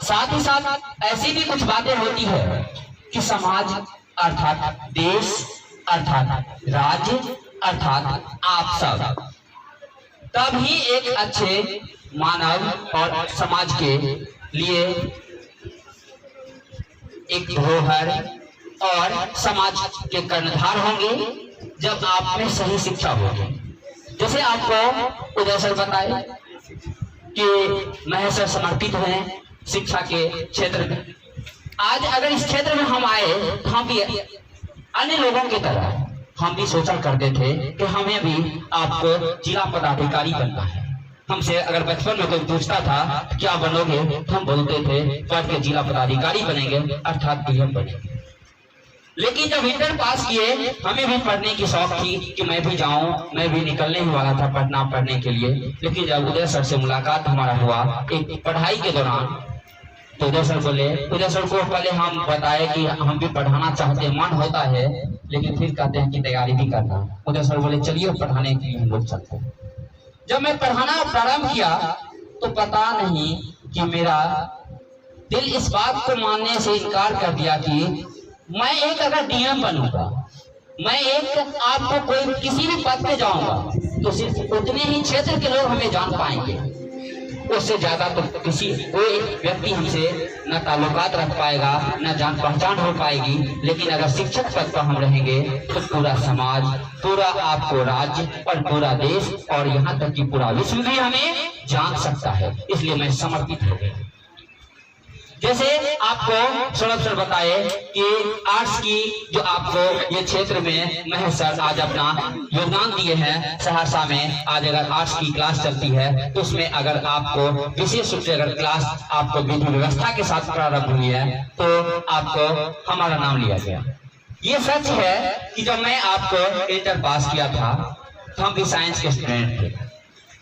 साथ ही साथ ऐसी भी कुछ बातें होती है कि समाज अर्थात देश अर्थात राज्य अर्थात आप सब तभी एक अच्छे मानव और समाज के लिए एक धरोहर और समाज के कर्णधार होंगे जब आप में सही शिक्षा होगी। जैसे आपको उदय सर बताए कि महेश सर समर्पित हैं शिक्षा के क्षेत्र में। आज अगर इस क्षेत्र में हम आए तो हम भी अन्य लोगों की तरह हम भी सोचा करते थे कि हमें भी आपको जिला पदाधिकारी बनना है। हमसे अगर बचपन में कोई पूछता था क्या बनोगे तो हम बोलते थे पढ़ के जिला पदाधिकारी बनेंगे अर्थात डीएम बनेंगे। लेकिन जब इंटर पास किए हमें भी पढ़ने की शौक थी कि मैं भी जाऊं, मैं भी निकलने ही वाला था पढ़ने के लिए। लेकिन जब उदय सर से मुलाकात हमारा हुआ एक पढ़ाई के दौरान तो उदय सर बोले, उदय सर को पहले हम बताए कि हम भी पढ़ाना चाहते, मन होता है लेकिन फिर कहते हैं कि तैयारी भी करना। उदय सर बोले चलिए पढ़ाने के लिए हम लोग चलते हैं। जब मैं पढ़ाना प्रारंभ किया तो पता नहीं कि मेरा दिल इस बात को मानने से इनकार कर दिया कि मैं एक अगर डीएम बनूंगा, मैं एक आपको कोई किसी भी पद पे जाऊंगा तो सिर्फ उतने ही क्षेत्र के लोग हमें जान पाएंगे, उससे ज्यादा तो किसी कोई व्यक्ति हमसे न ताल्लुकात रख पाएगा न जान पहचान हो पाएगी। लेकिन अगर शिक्षक पद पर हम रहेंगे तो पूरा समाज, पूरा आपको राज्य और पूरा देश और यहाँ तक कि पूरा विश्व भी हमें जान सकता है। इसलिए मैं समर्पित हो गया। जैसे आपको सौरभ सर बताए कि आर्ट्स की जो आपको ये क्षेत्र में महेश सर आज अपना योगदान दिए हैं। सहरसा में आज अगर आर्ट्स की क्लास चलती है तो उसमें अगर आपको विशेष रूप से अगर क्लास आपको विधि व्यवस्था के साथ प्रारंभ हुई है तो आपको हमारा नाम लिया गया। ये सच है कि जब मैं आपको इंटर पास किया था तो हम भी साइंस के स्टूडेंट थे।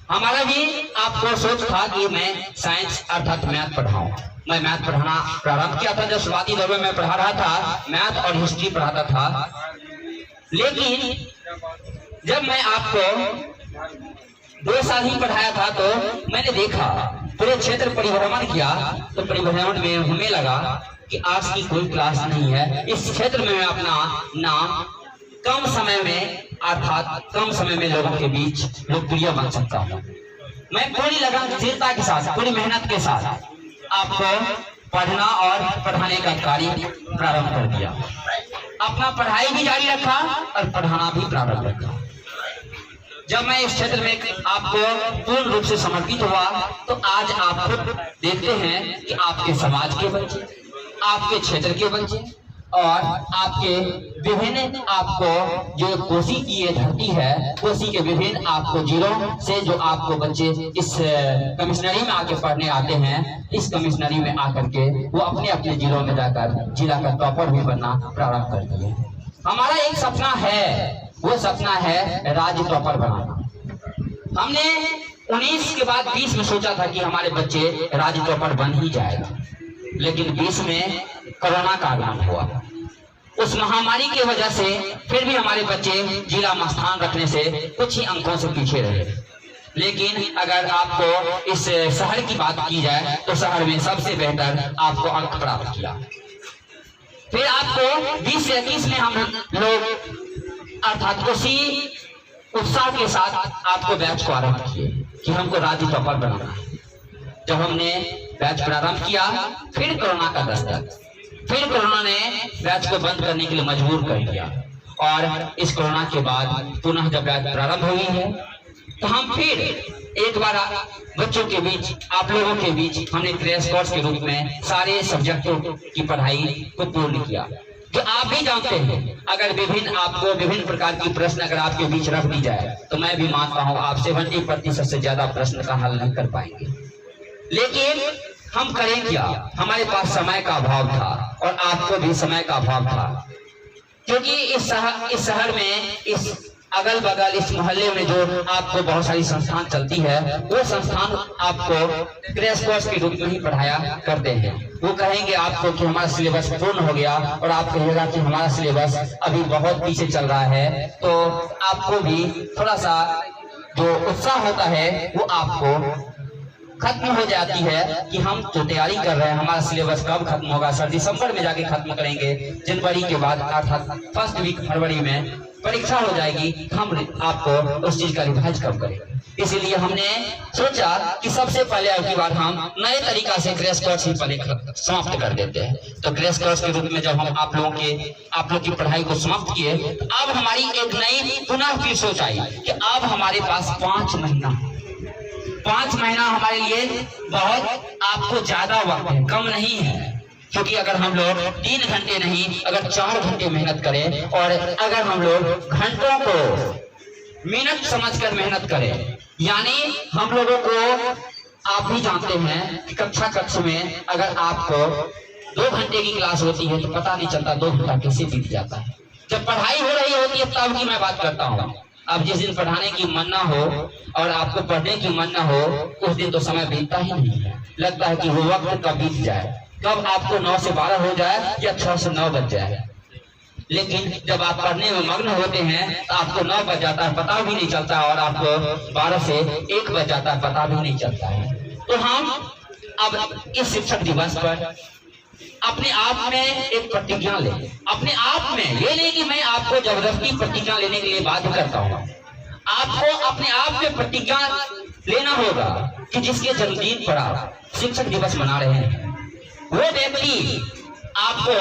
हमारा भी आपको सोच था कि मैं साइंस अर्थात मैथ पढ़ाऊं। मैं मैथ पढ़ाना प्रारंभ किया था। जब शुरुआती दौर में मैं पढ़ा रहा था मैथ और हिस्ट्री पढ़ाता था। लेकिन जब मैं आपको 2 साल ही पढ़ाया था तो मैंने देखा, पूरे क्षेत्र परिभ्रमण किया तो परिभ्रमण में हमें लगा कि आर्ट्स की कोई क्लास नहीं है। इस क्षेत्र में मैं अपना नाम कम समय में अर्थात कम समय में लोगों के बीच लोकप्रिय बन सकता हूँ। मैं पूरी लगनशीलता के साथ, पूरी मेहनत के साथ आपको पढ़ना और पढ़ाने का कार्य प्रारंभ कर दिया। अपना पढ़ाई भी जारी रखा और पढ़ाना भी प्रारंभ रखा। जब मैं इस क्षेत्र में आपको पूर्ण रूप से समर्पित हुआ तो आज आप देखते हैं कि आपके समाज के बच्चे, आपके क्षेत्र के बच्चे और आपके विभिन्न आपको जो कोसी की ये धरती है, कोसी के विभिन्न आपको जिलों से जो आपको बच्चे इस कमिश्नरी में आके पढ़ने आते हैं, इस कमिश्नरी में आकर के वो अपने अपने जिलों में जाकर जिला का टॉपर भी बनना प्रारंभ कर दिए। हमारा एक सपना है, वो सपना है राज्य टॉपर बनाना। हमने 19 के बाद 20 में सोचा था कि हमारे बच्चे राज्य टॉपर बन ही जाएगा। लेकिन 20 में कोरोना का आगमन हुआ। उस महामारी की वजह से फिर भी हमारे बच्चे जिला में स्थान रखने से कुछ ही अंकों से पीछे रहे। लेकिन अगर आपको इस शहर की बात की जाए तो शहर में सबसे बेहतर आपको अंक प्राप्त किया। फिर आपको 20 से 21 में हम लोग अर्थात उसी उत्साह के साथ आपको बैच को आरंभ किए कि हमको राज्य टॉपर बनाना है। जब हमने बैच प्रारंभ किया फिर कोरोना का दस्तक, फिर कोरोना ने बैच को बंद करने के लिए मजबूर कर दिया। और इस कोरोना के बाद पुनः जब बैच प्रारंभ हुई है तो हम फिर एक बार बच्चों के बीच, आप लोगों के बीच हमने क्रैश कोर्स के रूप में सारे सब्जेक्टों की पढ़ाई को पूर्ण किया। जो आप भी जानते हैं, अगर आपको विभिन्न प्रकार की प्रश्न अगर आपके बीच रख दी जाए तो मैं भी मानता हूँ आप 70% से ज्यादा प्रश्न का हल नहीं कर पाएंगे। लेकिन हम करें क्या, हमारे पास समय का अभाव था और आपको भी समय का अभाव था। क्योंकि इस शहर में, इस अगल बगल, इस मोहल्ले में जो आपको बहुत सारी संस्थान चलती है, वो संस्थान आपको क्रैश कोर्स के रूप में ही पढ़ाया करते हैं। वो कहेंगे आपको कि हमारा सिलेबस पूर्ण हो गया और आप कहिएगा कि हमारा सिलेबस अभी बहुत पीछे चल रहा है। तो आपको भी थोड़ा सा जो उत्साह होता है वो आपको खत्म हो जाती है कि हम तो तैयारी कर रहे हैं, हमारा सिलेबस कब खत्म होगा, सर दिसंबर में जाके खत्म करेंगे, जनवरी के बाद अर्थात फर्स्ट वीक फरवरी में परीक्षा हो जाएगी, हम आपको उस चीज का रिवाइज कब करेंगे। इसीलिए हमने सोचा कि सबसे पहले अब की बार हम नए तरीका से क्रैश कोर्स ही पहले समाप्त कर देते हैं। तो क्रैश कोर्स के रूप में जब हम आप लोग की पढ़ाई को समाप्त किए, तो अब हमारी एक नई पुनः फिर सोच आई कि अब हमारे पास 5 महीना हमारे लिए बहुत आपको ज्यादा वक्त है, कम नहीं है। क्योंकि अगर हम लोग 3 घंटे नहीं, अगर 4 घंटे मेहनत करें और अगर हम लोग घंटों को मिनट समझकर मेहनत करें, यानी हम लोगों को आप भी जानते हैं कि कक्षा में अगर आपको 2 घंटे की क्लास होती है तो पता नहीं चलता 2 घंटा कैसे बीत जाता है। जब पढ़ाई हो रही होती है तब की मैं बात करता हूँ। अब जिस दिन पढ़ाने की मन ना हो और आपको पढ़ने की मन ना हो, उस दिन तो समय बीतता ही नहीं है। लगता है कि वो वक्त कब बीत जाए, कब आपको 9 से 12 हो जाए या 6 से 9 बज जाए। लेकिन जब आप पढ़ने में मग्न होते हैं तो आपको 9 बज जाता है, पता भी नहीं चलता, और आपको 12 से 1 बज जाता है, पता भी नहीं चलता है। तो हम अब इस शिक्षक दिवस पर अपने आप में एक प्रतिज्ञा ले, अपने आप में, ये नहीं कि मैं आपको जबरदस्ती प्रतिज्ञा लेने के लिए बाध्य करता हूँ। आपको अपने आप में प्रतिज्ञा लेना होगा कि जिसके जन्मदिन पर आप शिक्षक दिवस मना रहे हैं, वो व्यक्ति आपको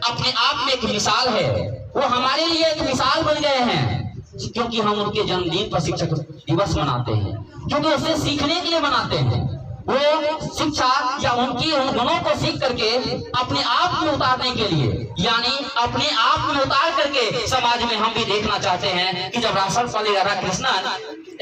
अपने आप में एक मिसाल है, वो हमारे लिए एक मिसाल बन गए हैं, क्योंकि हम उनके जन्मदिन पर शिक्षक दिवस मनाते हैं, क्योंकि उससे सीखने के लिए मनाते हैं। वो शिक्षा या उनकी उन गुणों को सीख करके अपने आप में उतारने के लिए, यानी अपने आप में उतार करके समाज में हम भी देखना चाहते हैं कि जब राष्ट्रपति राधा कृष्णन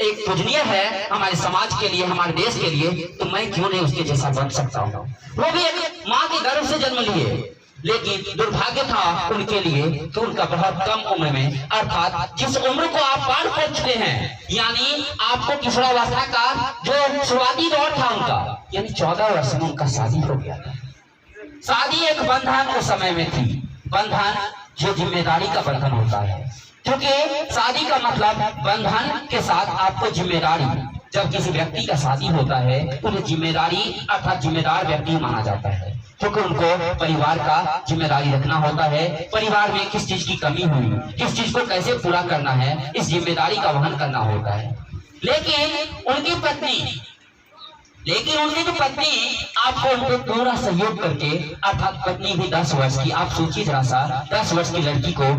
एक पूजनीय है हमारे समाज के लिए, हमारे देश के लिए, तो मैं क्यों नहीं उसके जैसा बन सकता हूँ। वो भी एक माँ के गर्भ से जन्म लिए, लेकिन दुर्भाग्य था उनके लिए कि उनका बहुत कम उम्र में, अर्थात जिस उम्र को आप पार कर चुके हैं, यानी आपको किशोरावस्था का जो शुरुआती दौर था उनका, यानी 14 वर्ष में उनका शादी हो गया था। शादी एक बंधन उस समय में थी, बंधन जो जिम्मेदारी का बंधन होता है, क्योंकि शादी का मतलब बंधन के साथ आपको जिम्मेदारी। जब किसी व्यक्ति का शादी होता है तो उन्हें जिम्मेदारी अर्थात जिम्मेदार व्यक्ति माना जाता है, क्योंकि उनको परिवार का जिम्मेदारी रखना होता है। परिवार में किस चीज की कमी हुई, किस चीज को कैसे पूरा करना है, इस जिम्मेदारी का वहन करना होता है। लेकिन उनकी जो पत्नी आपको उनको पूरा सहयोग करके, अर्थात पत्नी भी 10 वर्ष की, आप सोचिए जरा सा, 10 वर्ष की लड़की को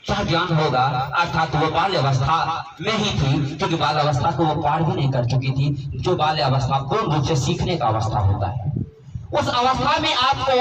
क्या ज्ञान होगा, अर्थात वो बाल्य अवस्था में ही थी, क्योंकि बाल्य अवस्था को वो पार भी नहीं कर चुकी थी, जो बाल्य अवस्था पूर्ण रूप से सीखने का अवस्था होता है। उस अवस्था में आपको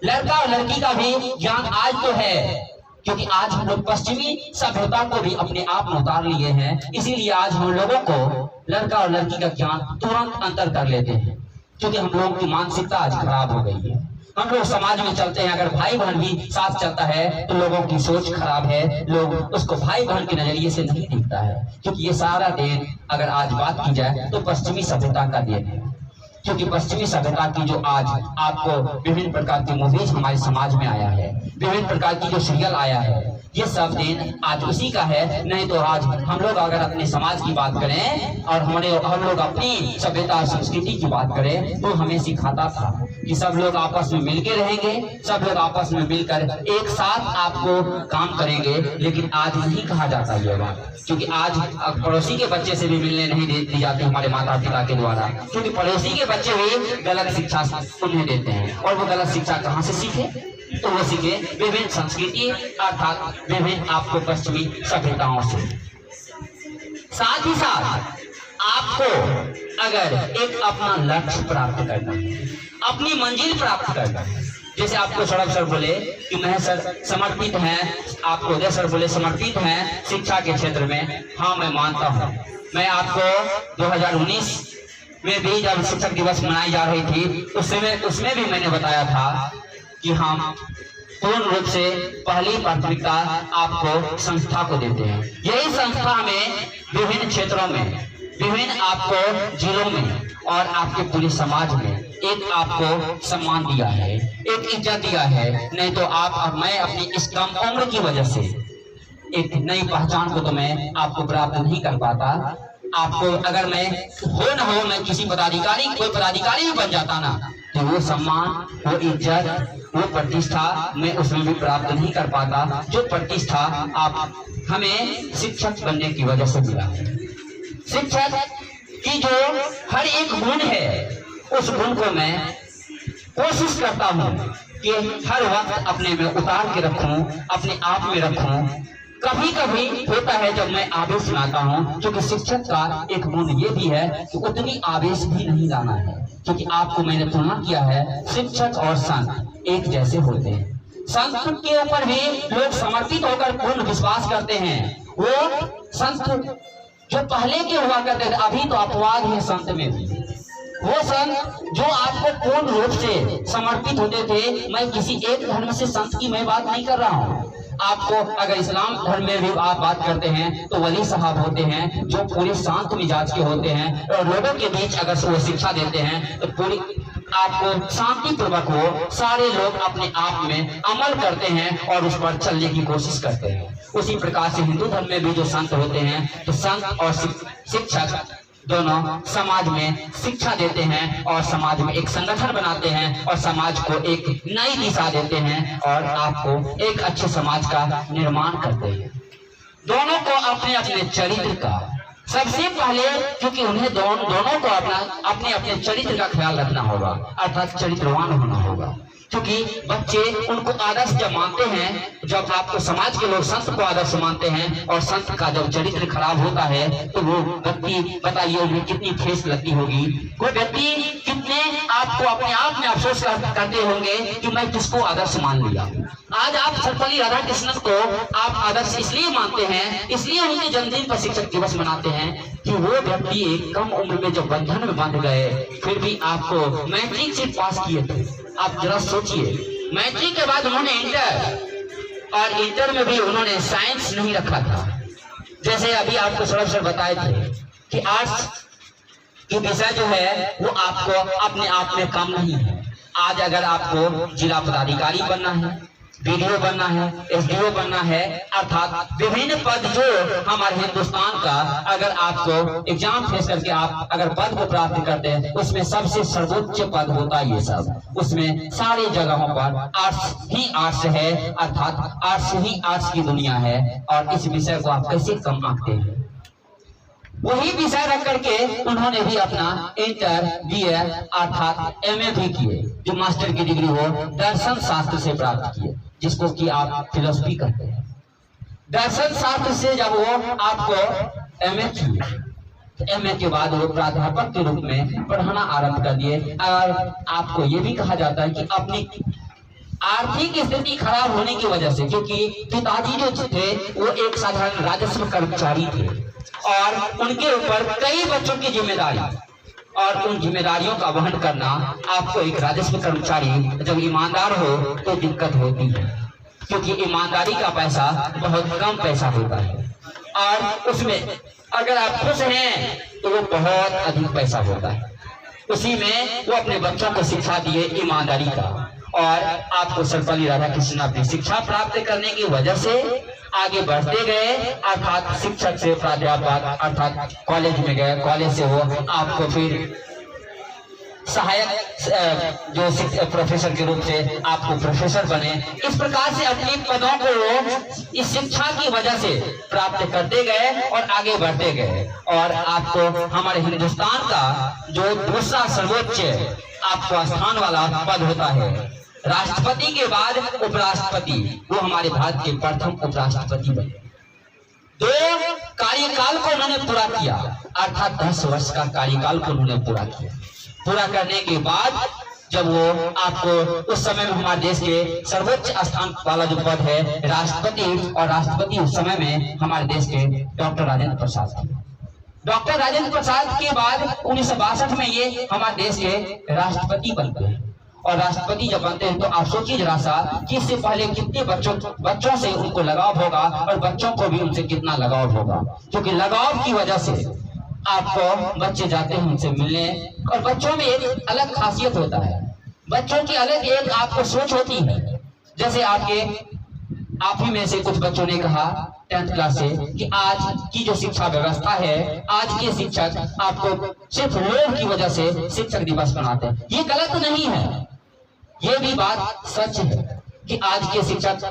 लड़का और लड़की का भी ज्ञान आज तो है, क्योंकि आज हम लोग पश्चिमी सभ्यता को भी अपने आप में उतार लिए हैं, इसीलिए आज हम लोगों को लड़का और लड़की का ज्ञान तुरंत अंतर कर लेते हैं, क्योंकि हम लोगों की मानसिकता आज खराब हो गई है। हम लोग समाज में चलते हैं, अगर भाई बहन भी साथ चलता है तो लोगों की सोच खराब है, लोग उसको भाई बहन के नजरिए से नहीं दिखता है, क्योंकि ये सारा देन अगर आज बात की जाए तो पश्चिमी सभ्यता का देन है। क्योंकि पश्चिमी सभ्यता की जो आज आपको विभिन्न प्रकार की मूवीज हमारे समाज में आया है, विभिन्न प्रकार की जो सीरियल आया है, ये सब दिन आज उसी का है। नहीं तो आज हम लोग अगर अपने समाज की बात करें और हम लोग अपनी सभ्यता और संस्कृति की बात करें तो हमें सिखाता था कि सब लोग आपस में मिलके रहेंगे, सब लोग आपस में मिलकर एक साथ आपको काम करेंगे। लेकिन आज नहीं कहा जाता ये बात, क्योंकि आज पड़ोसी के बच्चे से भी मिलने नहीं दी जाती हमारे माता पिता के द्वारा, क्योंकि पड़ोसी के बच्चे भी गलत शिक्षा उन्हें देते हैं। और वो गलत शिक्षा कहाँ से सीखे, तो वो सीखे विभिन्न संस्कृति अर्थात विभिन्न आपको पश्चिमी सभ्यताओं से। साथ ही साथ आपको अगर एक अपना लक्ष्य प्राप्त करना है, अपनी मंजिल प्राप्त करना है, जैसे आपको सौरभ सर बोले कि मैं सर समर्पित हैं, आपको उदय सर बोले समर्पित हैं शिक्षा के क्षेत्र में, हाँ मैं मानता हूँ। मैं आपको 2019 में भी जब शिक्षक दिवस मनाई जा रही थी उसमें भी मैंने बताया था कि हम पूर्ण रूप से पहली प्राथमिकता आपको संस्था को देते हैं। यही संस्था में विभिन्न क्षेत्रों में, विभिन्न आपको जिलों में और आपके पूरे समाज में एक आपको सम्मान दिया है, एक इज्जत दिया है। नहीं तो आप और मैं अपनी इस कम उम्र की वजह से एक नई पहचान को तो मैं आपको प्राप्त नहीं कर पाता। आपको अगर मैं हो ना हो मैं किसी पदाधिकारी कोई पदाधिकारी भी बन जाता ना, तो वो सम्मान, वो इज्जत, वो प्रतिष्ठा मैं उसमें भी प्राप्त नहीं कर पाता जो प्रतिष्ठा आप हमें शिक्षक बनने की वजह से मिला है। शिक्षक की जो हर एक गुण है उस गुण को मैं कोशिश करता हूँ कि हर वक्त अपने में उतार के रखूं, अपने आप में रखूं। कभी कभी होता है जब मैं आवेश सुनाता हूँ, क्योंकि शिक्षक का एक गुण ये भी है कि उतनी आवेश भी नहीं लाना है, क्योंकि आपको मैंने तुलना किया है शिक्षक और संत एक जैसे होते हैं। संत के ऊपर भी लोग समर्पित होकर पूर्ण विश्वास करते हैं। वो संत जो पहले के हुआ करते थे, अभी तो अपवाद है संत में भी। वो संत जो आपको पूर्ण रूप से समर्पित होते थे, मैं किसी एक धर्म से संत की मैं बात नहीं कर रहा हूँ। आपको अगर इस्लाम धर्म में भी आप बात करते हैं तो वली साहब होते हैं जो पूरे शांत मिजाज के होते हैं, और लोगों के बीच अगर वो शिक्षा देते हैं तो पूरी आपको शांति पूर्वक हो सारे लोग अपने आप में अमल करते हैं और उस पर चलने की कोशिश करते हैं। उसी प्रकार से हिंदू धर्म में भी जो संत होते हैं, तो संत और शिक्षक दोनों समाज में शिक्षा देते हैं और समाज में एक संगठन बनाते हैं और समाज को एक नई दिशा देते हैं और आपको एक अच्छे समाज का निर्माण करते हैं। दोनों को अपने अपने चरित्र का सबसे पहले, क्योंकि उन्हें दोनों को अपने अपने चरित्र का ख्याल रखना होगा, अर्थात चरित्रवान होना होगा। क्योंकि बच्चे उनको आदर्श जब मानते हैं, जब आपको समाज के लोग संत को आदर्श मानते हैं और संत का जब चरित्र खराब होता है तो वो व्यक्ति बताइए उन्हें कितनी ठेस लगती होगी। कोई व्यक्ति कितने आपको अपने आप में अफसोस करते होंगे कि मैं किसको आदर्श मान लिया। आज आप सर्वपल्ली राधाकृष्णन को आप आदर्श इसलिए मानते हैं, इसलिए उनके जन्मदिन पर शिक्षक दिवस मनाते हैं कि वो व्यक्ति एक कम उम्र में जब बंधन में बंध गए, फिर भी आपको मैट्रिक से पास किए थे। आप जरा सोचिए, मैट्रिक के बाद उन्होंने इंटर, और इंटर में भी उन्होंने साइंस नहीं रखा था। जैसे अभी आपको सौरभ सर बताए थे कि आर्ट्स की विषय जो है वो आपको अपने आप में कम नहीं है। आज अगर आपको जिला पदाधिकारी बनना है, बीडीओ बनना है, एसडीओ बनना है, अर्थात विभिन्न पद जो हमारे हिंदुस्तान का, अगर आपको एग्जाम फेस करके आप अगर पद को प्राप्त करते हैं, उसमें सबसे सर्वोच्च पद होता है ये सब। उसमें सारी जगहों पर आर्ट्स ही आर्ट्स है, अर्थात आर्ट्स ही आर्ट्स की दुनिया है। और इस विषय को आप कैसे कम आंकते हैं? वही विषय रख करके उन्होंने भी अपना इंटर, बीए अर्थात एमए भी किए, जो मास्टर की डिग्री हो दर्शन शास्त्र से प्राप्त किए, जिसको कि आप फिलोसफी कहते हैं। दर्शन शास्त्र से जब वो आपको एमए किए, तो एमए के बाद वो प्राध्यापक के रूप में पढ़ाना आरंभ कर दिए। और आपको ये भी कहा जाता है कि अपनी आर्थिक स्थिति खराब होने की वजह से, क्योंकि पिताजी जो थे वो एक साधारण राजस्व कर्मचारी थे और उनके ऊपर कई बच्चों की जिम्मेदारी, और उन जिम्मेदारियों का वहन करना, आपको एक राजस्व कर्मचारी जब ईमानदार हो तो दिक्कत होती है, क्योंकि ईमानदारी का पैसा बहुत कम पैसा होता है, और उसमें अगर आप खुश हैं तो वो बहुत अधिक पैसा होता है। उसी में वो अपने बच्चों को शिक्षा दिए ईमानदारी का, और आपको सर्वपल्ली राधाकृष्णन अपनी शिक्षा प्राप्त करने की वजह से आगे बढ़ते गए, अर्थात शिक्षक से प्राध्यापक अर्थात कॉलेज में गए, कॉलेज से वो आपको फिर सहायक जो प्रोफेसर के रूप से आपको प्रोफेसर बने। इस प्रकार से अपनी पदों को इस शिक्षा की वजह से प्राप्त करते गए और आगे बढ़ते गए। और आपको हमारे हिंदुस्तान का जो दूसरा सर्वोच्च आपको स्थान वाला पद होता है, राष्ट्रपति के बाद उपराष्ट्रपति, वो हमारे भारत के प्रथम उपराष्ट्रपति बने। 2 कार्यकाल को उन्होंने पूरा किया, अर्थात 10 वर्ष का कार्यकाल को उन्होंने पूरा किया। पूरा करने के बाद जब वो आपको उस समय में हमारे देश के सर्वोच्च स्थान वाला जो पद है राष्ट्रपति, और राष्ट्रपति उस समय में हमारे देश के डॉक्टर राजेंद्र प्रसाद थे। डॉक्टर राजेंद्र प्रसाद के बाद 1962 में ये हमारे देश के राष्ट्रपति बनते हैं। और राष्ट्रपति जब बनते हैं तो आप सोचिए जरा सा कि इससे पहले कितने बच्चों से उनको लगाव होगा, और बच्चों को भी उनसे कितना लगाव होगा, क्योंकि लगाव की वजह से आपको बच्चे जाते हैं उनसे मिलने। और बच्चों में एक अलग खासियत होता है, बच्चों की अलग एक आपको सोच होती है। जैसे आप ही में से कुछ बच्चों ने कहा 10th क्लास से कि आज की जो शिक्षा व्यवस्था है, आज के शिक्षक आपको सिर्फ लोभ की वजह से शिक्षक दिवस मनाते हैं। ये गलत नहीं है, ये भी बात सच है कि आज के शिक्षक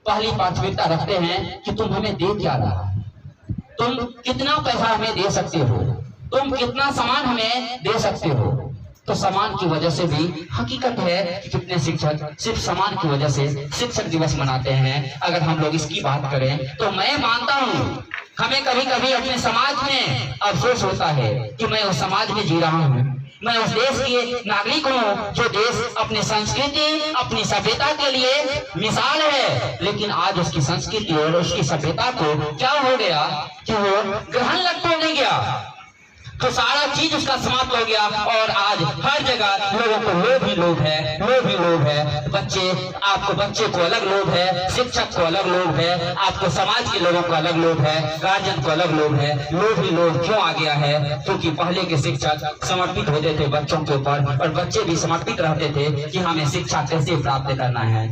पहली प्राथमिकता रखते हैं कि तुम हमें दे क्या रहा है, तुम कितना पैसा हमें दे सकते हो, तुम कितना सामान हमें दे सकते हो। तो सामान की वजह से भी हकीकत है कि कितने शिक्षक सिर्फ सामान की वजह से शिक्षक दिवस मनाते हैं। अगर हम लोग इसकी बात करें तो मैं मानता हूँ हमें कभी कभी अपने समाज में अफसोस होता है कि मैं उस समाज में जी रहा हूँ, मैं उस देश के नागरिक हूँ जो देश अपनी संस्कृति अपनी सभ्यता के लिए मिसाल है, लेकिन आज उसकी संस्कृति और उसकी सभ्यता को क्या हो गया कि वो ग्रहण लगने गया, तो सारा चीज उसका समाप्त हो गया। और आज हर जगह लोगों को लोभ ही लोभ है, लोभ ही लोभ है। बच्चे को अलग लोभ है, शिक्षक को अलग लोभ है, आपको समाज के लोगों को अलग लोभ है, गार्जियन को अलग लोभ है। लोभ ही लोभ क्यों आ गया है? क्योंकि पहले के शिक्षक समर्पित होते थे बच्चों के ऊपर, और बच्चे भी समर्पित रहते थे कि हमें शिक्षा कैसे प्राप्त करना है।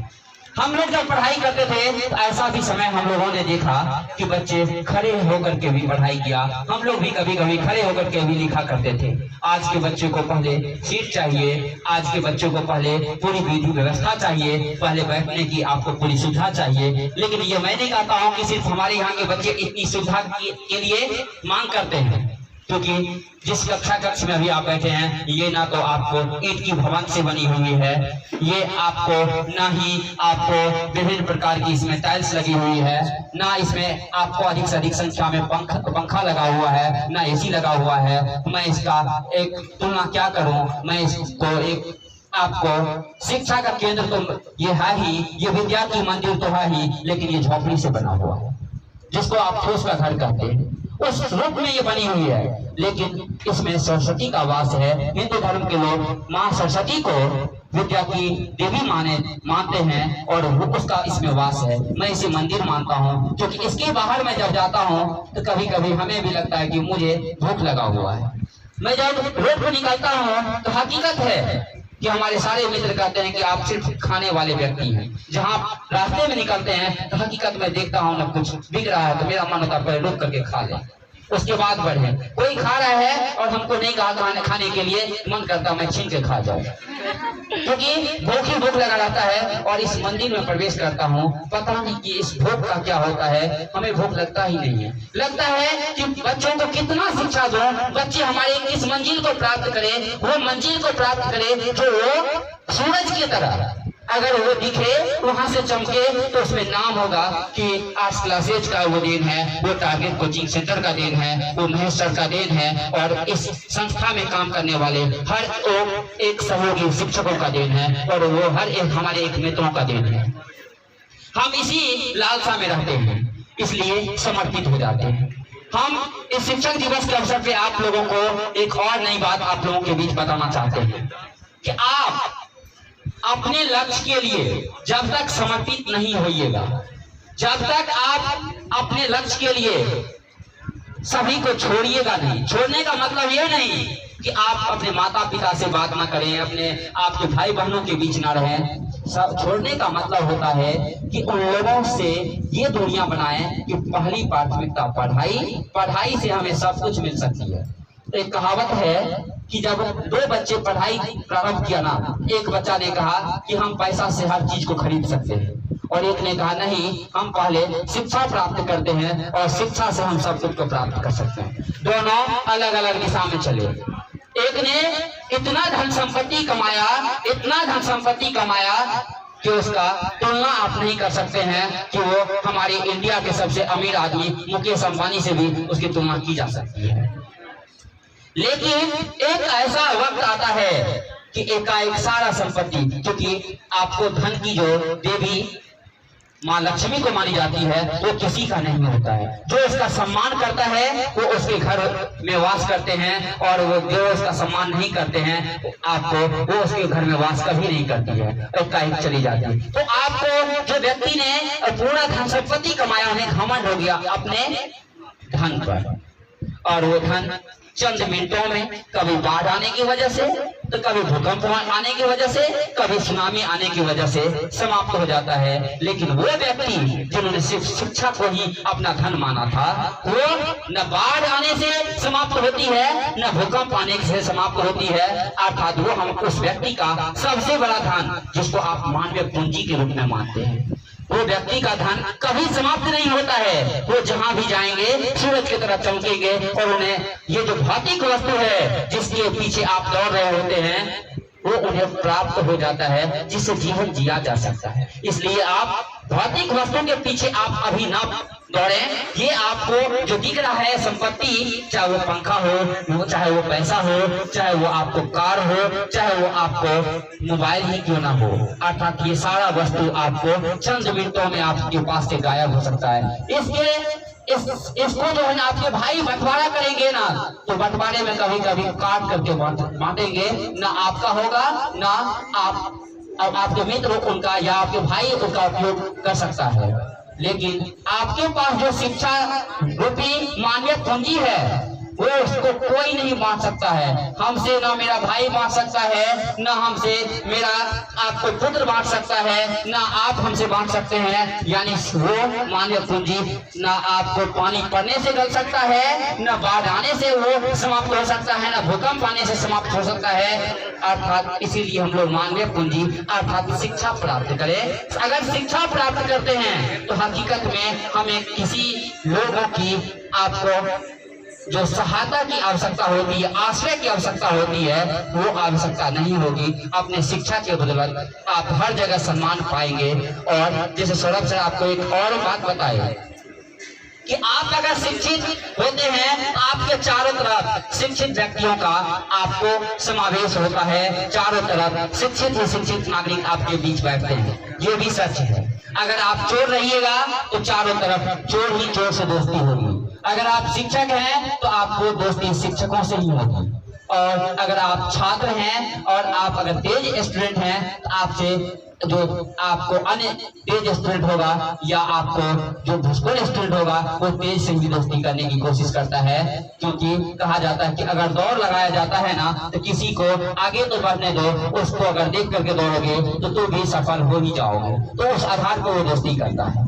हम लोग जब पढ़ाई करते थे तो ऐसा भी समय हम लोगों ने देखा कि बच्चे खड़े होकर के भी पढ़ाई किया, हम लोग भी कभी कभी खड़े होकर के भी लिखा करते थे। आज के बच्चे को पहले सीट चाहिए, आज के बच्चों को पहले पूरी विधि व्यवस्था चाहिए, पहले बैठने की आपको पूरी सुविधा चाहिए। लेकिन ये मैं नहीं कहता हूँ कि सिर्फ हमारे यहाँ के बच्चे इतनी सुविधा के लिए मांग करते हैं, क्योंकि जिस कक्ष में अभी आप बैठे हैं ये ना तो आपको ईंट की भवन से बनी हुई है, ये आपको ना ही आपको विभिन्न प्रकार की इसमें टाइल्स लगी हुई है, ना इसमें आपको अधिक से अधिक संख्या में पंखा लगा हुआ है, ना एसी लगा हुआ है। मैं इसका एक तुलना क्या करूं, मैं इसको एक आपको शिक्षा का केंद्र तो ये है ही, ये विद्या की मंदिर तो है ही, लेकिन ये झोपड़ी से बना हुआ है जिसको आप ठोस का घर कहते हैं, उस रूप में ये बनी हुई है। लेकिन इसमें सरस्वती का वास है। हिंदू धर्म के लोग माँ सरस्वती को विद्या की देवी मानते हैं और उसका इसमें वास है। मैं इसे मंदिर मानता हूँ, क्योंकि इसके बाहर मैं जब जाता हूँ तो कभी कभी हमें भी लगता है कि मुझे भूख लगा हुआ है। मैं जब रोड पर निकलता हूँ तो हकीकत है कि हमारे सारे मित्र कहते हैं कि आप सिर्फ खाने वाले व्यक्ति हैं। जहाँ रास्ते में निकलते हैं तो हकीकत में देखता हूँ ना कुछ बिक रहा है तो मेरा मन होता है पहले रुक करके खा ले, उसके बाद बढ़े। कोई खा रहा है और हमको नहीं कहा खाने के लिए, मन करता मैं छीन के खा जाऊं, क्योंकि भूख लगा रहता है। और इस मंदिर में प्रवेश करता हूँ, पता नहीं कि इस भूख का क्या होता है, हमें भूख लगता ही नहीं है। लगता है कि बच्चों को कितना शिक्षा दो, बच्चे हमारे किस मंजिल को प्राप्त करें, वो मंजिल को प्राप्त करें जो वो सूरज की तरह अगर वो दिखे वहां से चमके, तो उसमें नाम होगा कि आर्ट्स क्लासेज का वो देन है, वो टारगेट कोचिंग सेंटर का देन है, वो महेश सर का देन है, और इस संस्था में काम करने वाले हर एक सहयोगी शिक्षकों का देन है, और वो हर एक हमारे एक मित्रों का देन है। हम इसी लालसा में रहते हैं, इसलिए समर्पित हो जाते हैं। हम इस शिक्षक दिवस के अवसर पे आप लोगों को एक और नई बात आप लोगों के बीच बताना चाहते हैं कि आप अपने लक्ष्य के लिए जब तक समर्पित नहीं होइएगा, जब तक आप अपने लक्ष्य के लिए सभी को छोड़िएगा नहीं। छोड़ने का मतलब ये नहीं कि आप अपने माता पिता से बात ना करें, अपने आपके भाई बहनों के बीच ना रहें। सब छोड़ने का मतलब होता है कि उन लोगों से ये दूरियां बनाएं कि पहली प्राथमिकता पढ़ाई से हमें सब कुछ मिल सकती है। एक कहावत है कि जब दो बच्चे पढ़ाई प्रारंभ किया ना, एक बच्चा ने कहा कि हम पैसा से हर चीज को खरीद सकते हैं, और एक ने कहा नहीं, हम पहले शिक्षा प्राप्त करते हैं और शिक्षा से हम सब कुछ को प्राप्त कर सकते हैं। दोनों अलग अलग दिशा में चले। एक ने इतना धन संपत्ति कमाया, इतना धन संपत्ति कमाया कि उसका तुलना आप नहीं कर सकते हैं कि वो हमारे इंडिया के सबसे अमीर आदमी मुकेश अंबानी से भी उसकी तुलना की जा सकती है। लेकिन एक ऐसा वक्त आता है कि एकाएक सारा संपत्ति, क्योंकि आपको धन की जो देवी माँ लक्ष्मी को मानी जाती है वो किसी का नहीं होता है। जो इसका सम्मान करता है वो उसके घर में वास करते हैं, और वो जो इसका सम्मान नहीं करते हैं आपको, वो उसके घर में वास कभी नहीं करती है, एकाएक चली जाती है। तो आपको जो व्यक्ति ने पूरा धन संपत्ति कमाया, उन्हें घमंड हो गया अपने धन पर, और वो धन चंद मिनटों में कभी बाढ़ आने की वजह से, तो कभी भूकंप आने की वजह से, कभी सुनामी आने की वजह से समाप्त हो जाता है। लेकिन वो व्यक्ति जिन्होंने सिर्फ शिक्षा को ही अपना धन माना था, वो न बाढ़ आने से समाप्त होती है, न भूकंप आने से समाप्त होती है। अर्थात वो हम उस व्यक्ति का सबसे बड़ा धन, जिसको आप मानवीय पूंजी के रूप में मानते हैं, वो व्यक्ति का धन कभी समाप्त नहीं होता है। वो जहां भी जाएंगे सूरज की तरह चमकेंगे और उन्हें ये जो भौतिक वस्तु है जिसके पीछे आप दौड़ रहे होते हैं, वो उन्हें प्राप्त हो जाता है, जिससे जीवन जिया जा सकता है। इसलिए आप भौतिक वस्तु के पीछे आप अभी ना दौड़ें। ये आपको जो दिख रहा है संपत्ति, चाहे वो पंखा हो, चाहे वो पैसा हो, चाहे वो आपको कार हो, चाहे वो आपको मोबाइल ही क्यों ना हो, अर्थात ये सारा वस्तु आपको चंद मिनटों में आपके पास से गायब हो सकता है। इसको जो है ना आपके भाई बंटवारा करेंगे ना, तो बंटवारे में कभी कभी काट करके बांटेंगे, ना आपका होगा ना आपके मित्र उनका या आपके भाई उनका उपयोग कर सकता है। लेकिन आपके पास जो शिक्षा रूपी मानवीय पूंजी है, वो उसको कोई नहीं बांट सकता है। हमसे ना मेरा भाई बांट सकता है, ना हमसे मेरा आपको पुत्र बांट सकता है, ना आप हमसे बांट सकते हैं। यानी वो मानवीय पूंजी ना आपको पानी पड़ने से गल सकता है, ना बाढ़ आने से वो समाप्त हो सकता है, ना भूकंप आने से समाप्त हो सकता है। अर्थात इसीलिए हम लोग मानवीय पूंजी अर्थात शिक्षा प्राप्त करें। अगर शिक्षा प्राप्त करते हैं तो हकीकत में हमें किसी लोगों की आपको जो सहायता की आवश्यकता होती है, आश्रय की आवश्यकता होती है, वो आवश्यकता नहीं होगी। अपने शिक्षा के बदौलत आप हर जगह सम्मान पाएंगे। और जैसे सौरभ सर आपको एक और बात बताए कि आप अगर शिक्षित होते हैं, आपके चारों तरफ शिक्षित व्यक्तियों का आपको समावेश होता है। चारों तरफ शिक्षित ही शिक्षित नागरिक आपके बीच बैठते हैं, ये भी सच है। अगर आप चोर रहिएगा तो चारों तरफ चोर ही चोर से दोस्ती होगी। अगर आप शिक्षक हैं तो आपको दोस्ती शिक्षकों से ही होगी। और अगर आप छात्र हैं और आप अगर तेज स्टूडेंट हैं तो आपसे जो आपको अन्य तेज स्टूडेंट होगा या आपको जो भूसकोल स्टूडेंट होगा, वो तेज से भी दोस्ती करने की कोशिश करता है। क्योंकि कहा जाता है कि अगर दौड़ लगाया जाता है ना, तो किसी को आगे तो बढ़ने दो, उसको अगर देख करके दौड़ोगे तो तुम भी सफल हो ही जाओगे। तो उस आधार पर वो दोस्ती करता है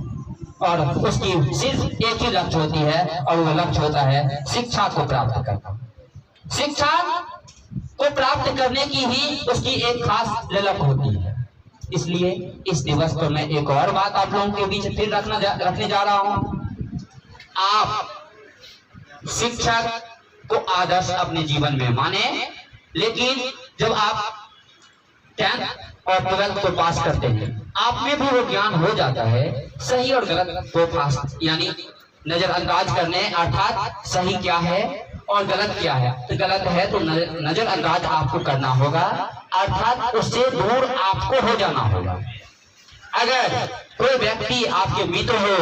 और उसकी सिर्फ एक ही लक्ष्य होती है, और वो लक्ष्य होता है शिक्षा को प्राप्त करना। शिक्षा को प्राप्त करने की ही उसकी एक खास ललक होती है। इसलिए इस दिवस पर मैं एक और बात आप लोगों के बीच फिर रखने जा रहा हूं। आप शिक्षक को आदर्श अपने जीवन में माने, लेकिन जब आप 10th और 12th को पास करते हैं, आप में भी वो ज्ञान हो जाता है सही और गलत को पास यानी नजरअंदाज करने, अर्थात सही क्या है और गलत क्या है। तो गलत है तो नजरअंदाज आपको करना होगा, अर्थात उससे दूर आपको हो जाना होगा। अगर कोई व्यक्ति आपके मित्र हो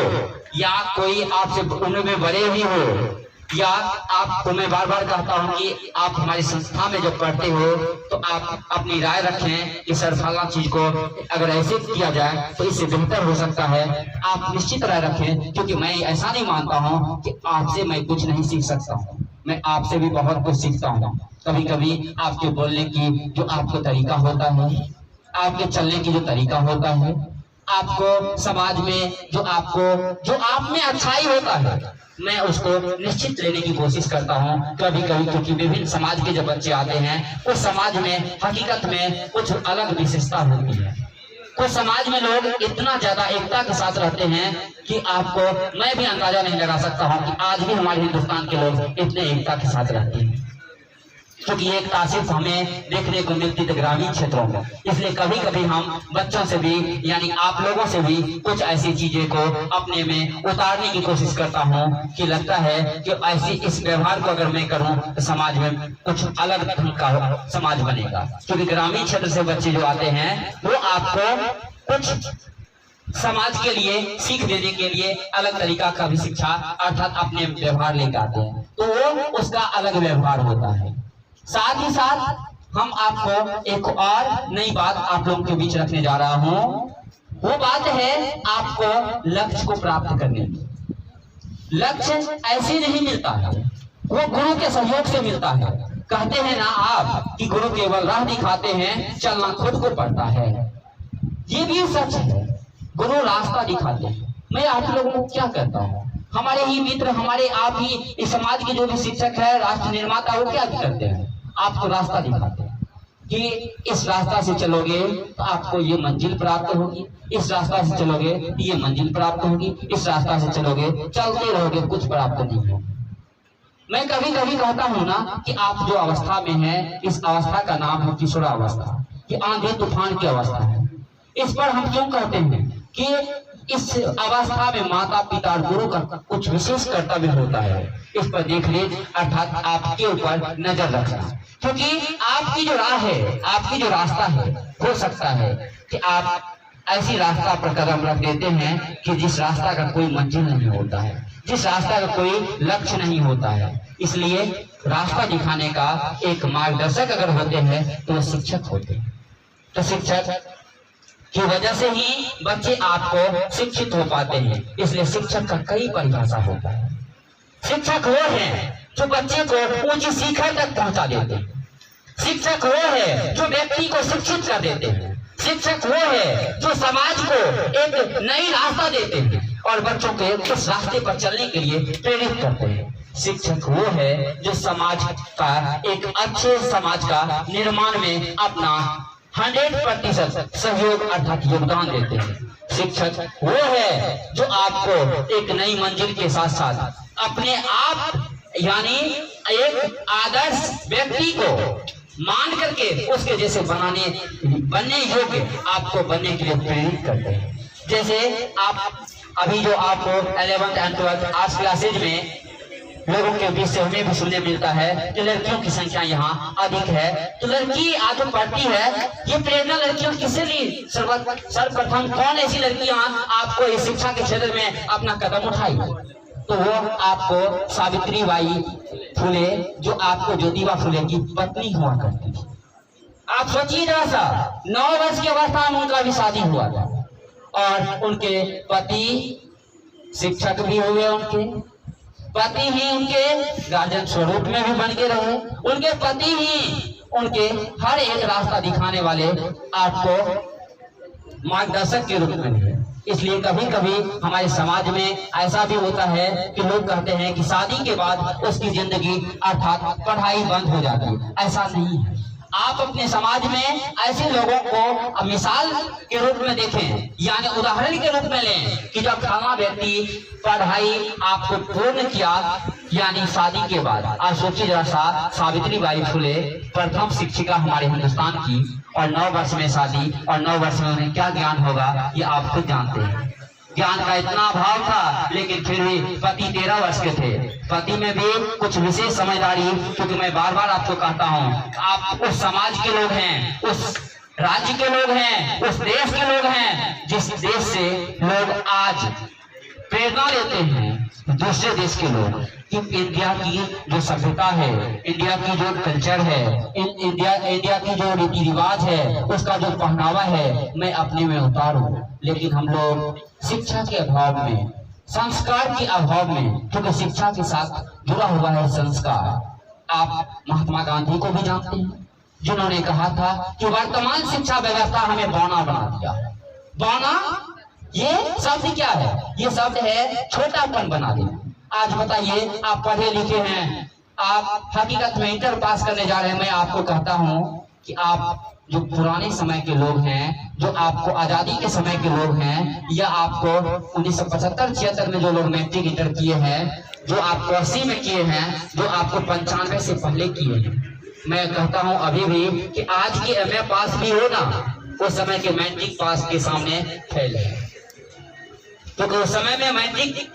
या कोई आपसे उम्र में बड़े भी हो, या आपको मैं बार बार कहता हूं कि आप हमारी संस्था में जब पढ़ते हो तो आप अपनी राय रखें कि सर फला चीज को अगर ऐसे किया जाए तो इससे बेहतर हो सकता है। आप निश्चित राय रखें, क्योंकि मैं ऐसा नहीं मानता हूं कि आपसे मैं कुछ नहीं सीख सकता हूं। मैं आपसे भी बहुत कुछ सीखता हूँ। कभी कभी आपके बोलने की जो आपको तरीका होता है, आपके चलने की जो तरीका होता है, आपको समाज में जो आप में अच्छाई होता है, मैं उसको निश्चित लेने की कोशिश करता हूँ कभी कभी। क्योंकि विभिन्न समाज के जब बच्चे आते हैं, उस समाज में हकीकत में कुछ अलग विशेषता होती है। कुछ समाज में लोग इतना ज्यादा एकता के साथ रहते हैं कि आपको मैं भी अंदाजा नहीं लगा सकता हूं कि आज भी हमारे हिंदुस्तान के लोग इतने एकता के साथ रहते हैं। क्योंकि एकता सिर्फ हमें देखने को मिलती है ग्रामीण क्षेत्रों में। इसलिए कभी कभी हम बच्चों से भी यानी आप लोगों से भी कुछ ऐसी चीजें को अपने में उतारने की कोशिश करता हूं कि लगता है कि ऐसी इस व्यवहार को अगर मैं करूं तो समाज में कुछ अलग ढंग का समाज बनेगा। क्योंकि ग्रामीण क्षेत्र से बच्चे जो आते हैं वो आपको कुछ समाज के लिए सीख देने के लिए अलग तरीका का भी शिक्षा अर्थात अपने व्यवहार लेकर आते हैं, तो वो उसका अलग व्यवहार होता है। साथ ही साथ हम आपको एक और नई बात आप लोगों के बीच रखने जा रहा हूं। वो बात है आपको लक्ष्य को प्राप्त करने की। लक्ष्य ऐसे नहीं मिलता है, वो गुरु के सहयोग से मिलता है। कहते हैं ना आप कि गुरु केवल राह दिखाते हैं, चलना खुद को पड़ता है। ये भी सच है, गुरु रास्ता दिखाते हैं। मैं आप लोगों को क्या कहता हूँ, हमारे ही मित्र, हमारे आप ही इस समाज के जो भी शिक्षक है, राष्ट्र निर्माता, वो क्या करते हैं, आपको रास्ता दिखाते हैं कि इस रास्ता से चलोगे तो आपको ये मंजिल प्राप्त होगी, इस रास्ता से चलोगे तो ये मंजिल प्राप्त होगी, इस रास्ता से चलोगे, चलते रहोगे, कुछ प्राप्त नहीं होगा। मैं कभी कभी कहता हूँ ना कि आप जो अवस्था में हैं, इस अवस्था का नाम है किशोरावस्था, कि आंधी तूफान की अवस्था है। इस पर हम क्यों कहते हैं कि इस अवस्था में माता पिता और गुरु का कुछ विशेष कर्तव्य होता है। इस पर देख लीजिए, अर्थात आपके ऊपर नजर रखना, क्योंकि आपकी जो राह है, आपकी जो रास्ता है, हो सकता है कि आप ऐसी रास्ता पर कदम रख देते हैं कि जिस रास्ता का कोई मंजिल नहीं होता है, जिस रास्ता का कोई लक्ष्य नहीं होता है। इसलिए रास्ता दिखाने का एक मार्गदर्शक अगर होते हैं तो वो शिक्षक होते हैं। तो शिक्षक की वजह से ही बच्चे आपको शिक्षित हो पाते हैं। इसलिए शिक्षक का कई परिभाषा होता है। शिक्षक वो है जो बच्चे को ऊंची शिखर तक पहुंचा देते हैं। शिक्षक वो है जो व्यक्ति को शिक्षित कर देते हैं। शिक्षक वो है जो समाज को एक नई रास्ता देते हैं और बच्चों के उस रास्ते पर चलने के लिए प्रेरित करते हैं। शिक्षक वो है जो समाज का एक अच्छे समाज का निर्माण में अपना 100% सहयोग अर्थात योगदान देते हैं। शिक्षक वो है जो आपको एक नई मंजिल के साथ साथ अपने आप यानी एक आदर्श व्यक्ति को मान करके उसके जैसे बनने योग्य आपको बनने के लिए प्रेरित करते हैं। जैसे आप अभी जो आपको 11th and 12th arts classes में लोगों के बीच से हमें भी सुनने मिलता है कि लड़कियों की संख्या यहाँ अधिक है, तो लड़की आगे बढ़ती है। ये प्रेरणा लड़कियों किसे ली? सर्वप्रथम कौन ऐसी लड़कियां आपको इस शिक्षा के क्षेत्र में अपना कदम उठाई? तो वो आपको सावित्री बाई फुले, जो आपको ज्योतिबा फुले की पत्नी हुआ करती थी। आप सोचिए जरा सा, 9 वर्ष की अवस्था में उनका भी शादी हुआ था और उनके पति शिक्षक भी हुए, उनके पति ही उनके गार्जियन स्वरूप में भी बन के रहे, उनके पति ही उनके हर एक रास्ता दिखाने वाले आपको मार्गदर्शक के रूप में है। इसलिए कभी कभी हमारे समाज में ऐसा भी होता है कि लोग कहते हैं कि शादी के बाद उसकी जिंदगी अर्थात पढ़ाई बंद हो जाती है। ऐसा नहीं है। आप अपने समाज में ऐसे लोगों को मिसाल के रूप में देखें, यानी उदाहरण के रूप में लें कि जब फलाना व्यक्ति पढ़ाई आपको पूर्ण किया यानी शादी के बाद। आज सोचिए जरा सा, सावित्री बाई फुले प्रथम शिक्षिका हमारे हिंदुस्तान की, और 9 वर्ष में शादी, और 9 वर्ष में उन्हें क्या ज्ञान होगा ये आप खुद जानते हैं। ज्ञान का इतना अभाव था, लेकिन फिर भी पति 13 वर्ष के थे। पति में भी कुछ विशेष समझदारी, क्योंकि मैं बार बार आपको कहता हूँ, आप उस समाज के लोग हैं, उस राज्य के लोग हैं, उस देश के लोग हैं जिस देश से लोग आज प्रेरणा लेते हैं दूसरे देश के लोग, कि इंडिया की जो सभ्यता है, इंडिया की जो कल्चर है, इंडिया की जो रीति रिवाज है, उसका जो पहनावा है, मैं अपने में उतारूं। लेकिन हम लोग शिक्षा के अभाव में, संस्कार के अभाव में, क्योंकि शिक्षा के साथ जुड़ा हुआ है संस्कार। आप महात्मा गांधी को भी जानते हैं, जिन्होंने कहा था कि वर्तमान शिक्षा व्यवस्था हमें बौना बना दिया। बौना ये शब्द क्या है? ये शब्द है छोटापन बना देना। आज बताइए, आप पढ़े लिखे हैं, आप हकीकत में इंटर पास करने जा रहे हैं। मैं आपको कहता हूं कि आप जो पुराने समय के लोग हैं, जो आपको आजादी के समय के लोग हैं, या आपको 1975-76 में जो लोग मैट्रिक इंटर किए हैं, जो आपको 80 में किए हैं, जो आपको 95 से पहले किए हैं, मैं कहता हूं अभी भी कि आज के MA पास भी हो ना, उस समय के मैट्रिक पास के सामने फेल है। तो उस समय में मैट्रिक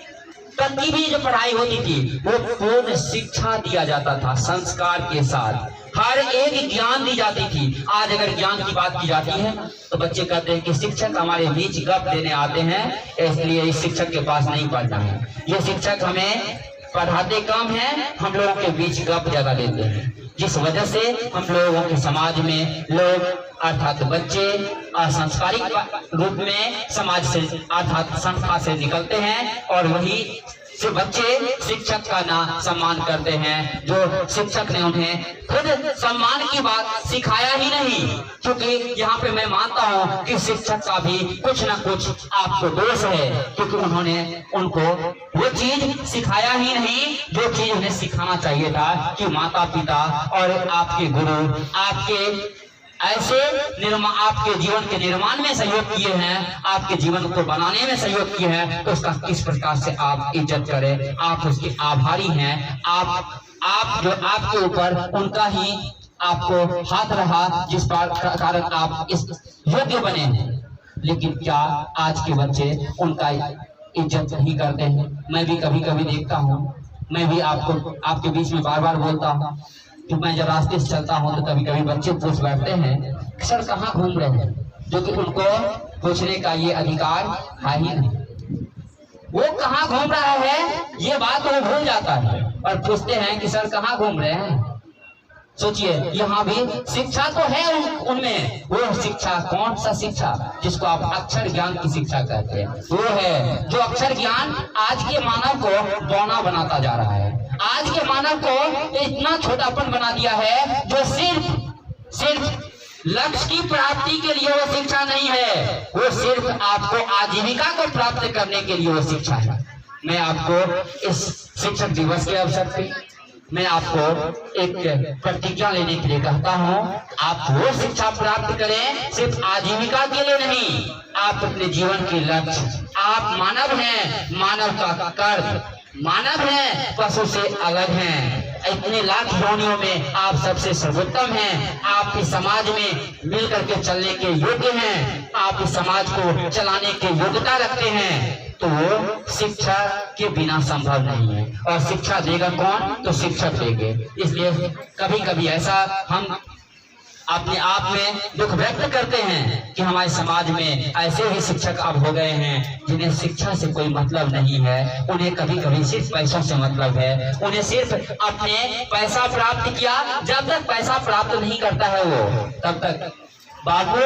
तक की भी जो पढ़ाई होती थी, वो पूर्ण शिक्षा दिया जाता था, संस्कार के साथ हर एक ज्ञान दी जाती थी। आज अगर ज्ञान की बात की जाती है तो बच्चे कहते हैं कि शिक्षक हमारे बीच गप देने आते हैं, इसलिए इस शिक्षक के पास नहीं पढ़ना है। ये शिक्षक हमें पढ़ाते कम है, हम लोगों के बीच गप ज्यादा देते हैं, जिस वजह से हम लोगों के समाज में लोग अर्थात बच्चे असंस्कारिक रूप में समाज से अर्थात संस्था से निकलते हैं और वही से बच्चे शिक्षक का ना सम्मान करते हैं, जो शिक्षक ने उन्हें खुद सम्मान की बात सिखाया ही नहीं। क्योंकि यहाँ पे मैं मानता हूँ कि शिक्षक का भी कुछ ना कुछ आपको दोष है, क्योंकि उन्होंने उनको वो चीज सिखाया ही नहीं जो चीज उन्हें सिखाना चाहिए था, कि माता पिता और आपके गुरु आपके ऐसे आपके जीवन के निर्माण में सहयोग किए हैं, आपके जीवन को बनाने में सहयोग किए हैं, तो उसका किस प्रकार से आप इज्जत करें, आप उसके आभारी हैं। आप जो आपके ऊपर उनका ही आपको हाथ रहा, जिस कारण आप इस योग्य बने हैं। लेकिन क्या आज के बच्चे उनका इज्जत नहीं करते हैं? मैं भी कभी कभी देखता हूँ, मैं भी आपके बीच में बार बार बोलता हूँ कि मैं जब रास्ते से चलता हूँ तो कभी कभी बच्चे पूछ बैठते हैं कि सर कहाँ घूम रहे हैं, जो कि उनको पूछने का ये अधिकार है ही नहीं। वो कहाँ घूम रहा है ये बात वो भूल जाता है और पूछते हैं कि सर कहाँ घूम रहे हैं। सोचिए, यहाँ भी शिक्षा तो है उनमें, वो शिक्षा कौन सा शिक्षा जिसको आप अक्षर ज्ञान की शिक्षा कहते हैं, वो है जो अक्षर ज्ञान आज के मानव को बौना बनाता जा रहा है। आज के मानव को इतना छोटापन बना दिया है, जो सिर्फ लक्ष्य की प्राप्ति के लिए वो शिक्षा नहीं है, वो सिर्फ आपको आजीविका को प्राप्त करने के लिए वो शिक्षा है। मैं आपको इस शिक्षक दिवस के अवसर पे मैं आपको एक प्रतिज्ञा लेने के लिए कहता हूँ, आप वो शिक्षा प्राप्त करें सिर्फ आजीविका के लिए नहीं, आप अपने जीवन के लक्ष्य, आप मानव हैं, मानव का कर्म, मानव हैं, पशु से अलग हैं, इतने लाख योनियों में आप सबसे सर्वोत्तम हैं, आप इस समाज में मिल करके चलने के योग्य हैं, आप इस समाज को चलाने की योग्यता रखते हैं। तो वो शिक्षा के बिना संभव नहीं है, और शिक्षा देगा कौन? तो शिक्षक देंगे। इसलिए कभी कभी ऐसा हम अपने आप में दुख व्यक्त करते हैं कि हमारे समाज में ऐसे ही शिक्षक अब हो गए हैं जिन्हें शिक्षा से कोई मतलब नहीं है, उन्हें कभी कभी सिर्फ पैसों से मतलब है, उन्हें सिर्फ अपने पैसा प्राप्त किया, जब तक पैसा प्राप्त नहीं करता है वो तब तक, बाबू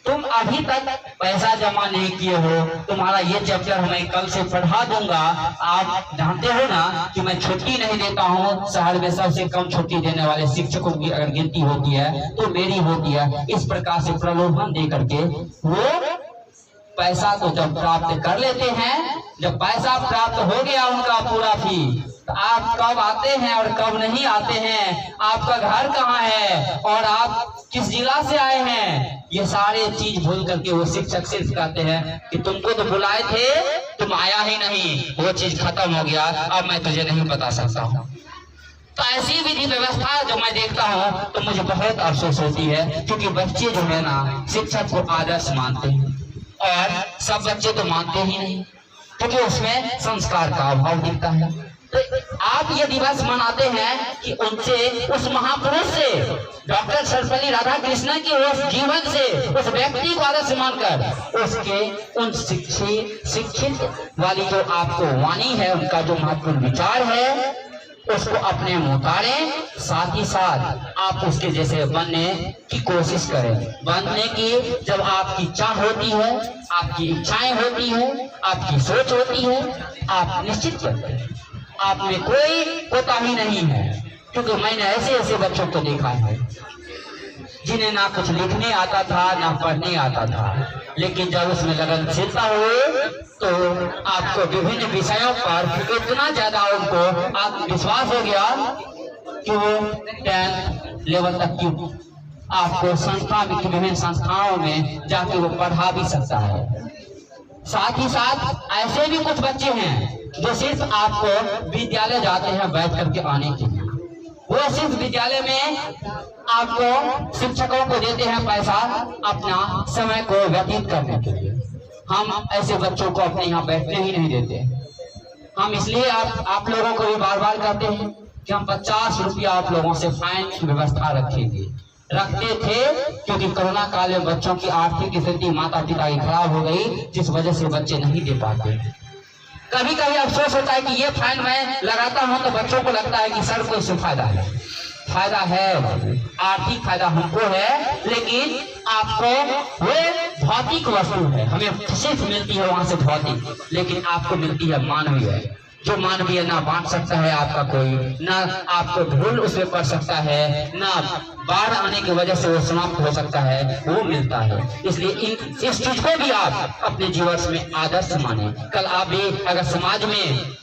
तुम अभी तक पैसा जमा नहीं किए हो, तुम्हारा ये चैप्टर मैं कल से पढ़ा दूंगा। आप जानते हो ना कि मैं छुट्टी नहीं देता हूँ, शहर में सबसे कम छुट्टी देने वाले शिक्षकों की अगर गिनती होती है तो मेरी होती है। इस प्रकार से प्रलोभन दे करके वो पैसा को जब प्राप्त कर लेते हैं, जब पैसा प्राप्त हो गया उनका पूरा फी, तो आप कब आते हैं और कब नहीं आते हैं, आपका घर कहाँ है और आप किस जिला से आए हैं, ये सारे चीज भूल करके वो शिक्षक सिर्फ कहते हैं कि तुमको तो बुलाए थे, तुम आया ही नहीं, वो चीज खत्म हो गया, अब मैं तुझे नहीं बता सकता हूँ। तो ऐसी विधि व्यवस्था जो मैं देखता हूँ तो मुझे बहुत अफसोस होती है, क्योंकि बच्चे जो है ना शिक्षक को आदर्श मानते हैं, और सब बच्चे तो मानते ही नहीं, क्योंकि उसमें संस्कार का अभाव दिखता है। तो आप ये दिवस मनाते हैं कि उनसे, उस महापुरुष से, डॉक्टर सर्वपल्ली राधाकृष्णन के उस जीवन से, उस व्यक्ति को आदर्श मानकर उसके उन शिक्षित वाली जो आपको वाणी है, उनका जो महत्वपूर्ण विचार है उसको अपने में उतारें, साथ ही साथ आप उसके जैसे बनने की कोशिश करें। बनने की जब आपकी इच्छा होती है, आपकी इच्छाएं होती है, आपकी सोच होती है, आप निश्चित करते हैं, आप में कोई कोताही नहीं है। क्योंकि मैंने ऐसे बच्चों को देखा है जिन्हें ना कुछ लिखने आता था ना पढ़ने आता था, लेकिन जब उसमें लगनशीलता हुई तो आपको विभिन्न विषयों पर इतना ज्यादा उनको आत्मविश्वास हो गया कि वो 10th लेवल तक की आपको संस्था में, विभिन्न संस्थाओं में जाके वो पढ़ा भी सकता है। साथ ही साथ ऐसे भी कुछ बच्चे हैं जो सिर्फ आपको विद्यालय जाते हैं बैठ करके आने के लिए, वो सिर्फ विद्यालय में आपको शिक्षकों को देते हैं पैसा अपना समय को व्यतीत करने के लिए। हम ऐसे बच्चों को अपने यहाँ बैठने ही नहीं देते। हम इसलिए आप लोगों को भी बार बार कहते हैं कि हम 50 रुपया आप लोगों से फाइन की व्यवस्था रखते थे, क्योंकि कोरोना काल में बच्चों की आर्थिक स्थिति माता पिता की खराब हो गई, जिस वजह से बच्चे नहीं दे पाते। कभी कभी अफसोस होता है कि ये फाइन मैं लगाता हूँ तो बच्चों को लगता है कि सर को इससे फायदा है, आर्थिक फायदा हमको है, लेकिन आपको वो भौतिक वस्तु है, हमें सिर्फ मिलती है वहां से भौतिक, लेकिन आपको मिलती है मानवीय। जो मानवीय ना बांट सकता है आपका कोई, ना आपको धूल उसमें पड़ सकता है, ना बाढ़ आने की वजह से वो समाप्त हो सकता है, वो मिलता है। इसलिए इस चीज को भी आप अपने जीवन में आदर्श माने। कल आप भी अगर समाज में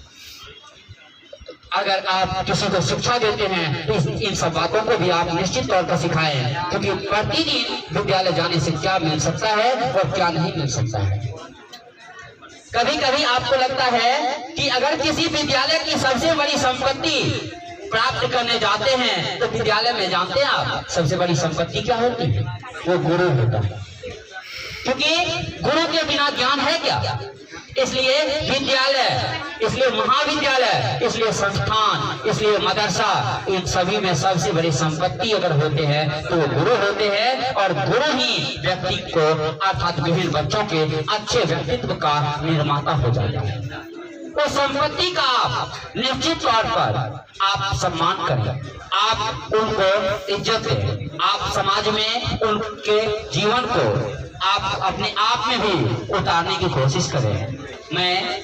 अगर आप किसी को शिक्षा देते हैं तो इन सब बातों को भी आप निश्चित तौर पर सिखाएं, क्योंकि प्रतिदिन विद्यालय जाने से क्या मिल सकता है और क्या नहीं मिल सकता है। कभी कभी आपको लगता है कि अगर किसी विद्यालय की सबसे बड़ी संपत्ति प्राप्त करने जाते हैं तो विद्यालय में जानते हैं आप सबसे बड़ी संपत्ति क्या होती है? वो गुरु होता है, क्योंकि गुरु के बिना ज्ञान है क्या? इसलिए विद्यालय, इसलिए महाविद्यालय, इसलिए संस्थान, इसलिए मदरसा, इन सभी में सबसे बड़ी संपत्ति अगर होते हैं तो वो गुरु होते हैं। और गुरु ही व्यक्ति को अर्थात विभिन्न बच्चों के अच्छे व्यक्तित्व का निर्माता हो जाता है। तो संपत्ति का आप निश्चित तौर पर आप सम्मान करें, आप उनको इज्जत दें, आप समाज में उनके जीवन को आप अपने आप में भी उतारने की कोशिश करें। मैं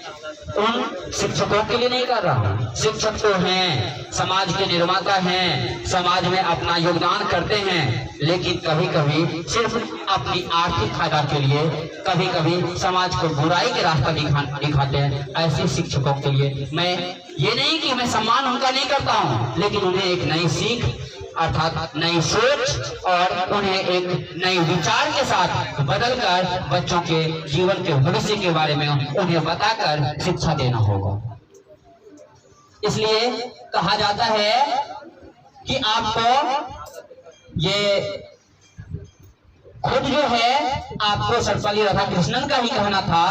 उन शिक्षकों के लिए नहीं कर रहा हूँ, शिक्षक तो हैं, समाज के निर्माता हैं, समाज में अपना योगदान करते हैं, लेकिन कभी कभी सिर्फ अपनी आर्थिक फायदा के लिए, कभी कभी समाज को बुराई के रास्ता दिखाते हैं। ऐसे शिक्षकों के लिए मैं ये नहीं कि मैं सम्मान उनका नहीं करता हूँ, लेकिन उन्हें एक नई सीख अर्थात नई सोच और उन्हें एक नई विचार के साथ बदलकर बच्चों के जीवन के भविष्य के बारे में उन्हें बताकर शिक्षा देना होगा। इसलिए कहा जाता है कि आपको ये खुद जो है आपको सर्वपल्ली राधाकृष्णन का ही कहना था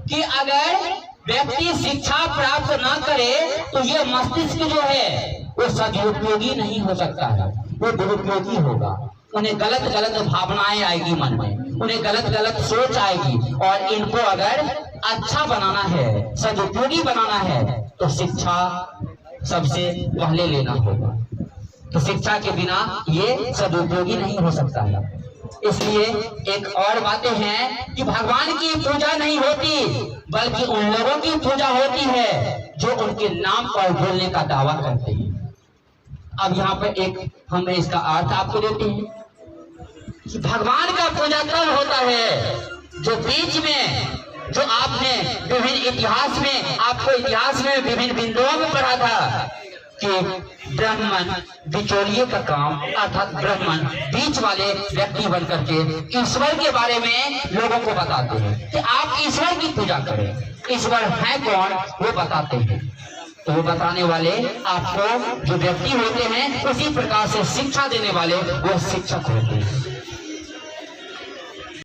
कि अगर व्यक्ति शिक्षा प्राप्त ना करे तो ये मस्तिष्क जो है वो सदुपयोगी नहीं हो सकता है, वो दुरुपयोगी होगा। उन्हें गलत गलत भावनाएं आएगी मन में, उन्हें गलत गलत सोच आएगी, और इनको अगर अच्छा बनाना है, सदुपयोगी बनाना है तो शिक्षा सबसे पहले लेना होगा। तो शिक्षा के बिना ये सदुपयोगी नहीं हो सकता है। इसलिए एक और बातें हैं कि भगवान की पूजा नहीं होती, बल्कि उन लोगों की पूजा होती है जो उनके नाम पर बोलने का दावा करते हैं। अब यहाँ पर एक हम इसका अर्थ आपको देते हैं कि भगवान का पूजा तब होता है जो बीच में, जो आपने विभिन्न इतिहास में, आपको इतिहास में विभिन्न बिंदुओं में पढ़ा था कि ब्राह्मण बिचौलिए का काम अर्थात ब्राह्मण बीच वाले व्यक्ति बनकर के ईश्वर के बारे में लोगों को बताते हैं कि आप ईश्वर की पूजा करें, ईश्वर है कौन वो बताते हैं। तो वो बताने वाले आपको जो व्यक्ति होते हैं, उसी प्रकार से शिक्षा देने वाले वो शिक्षक होते हैं।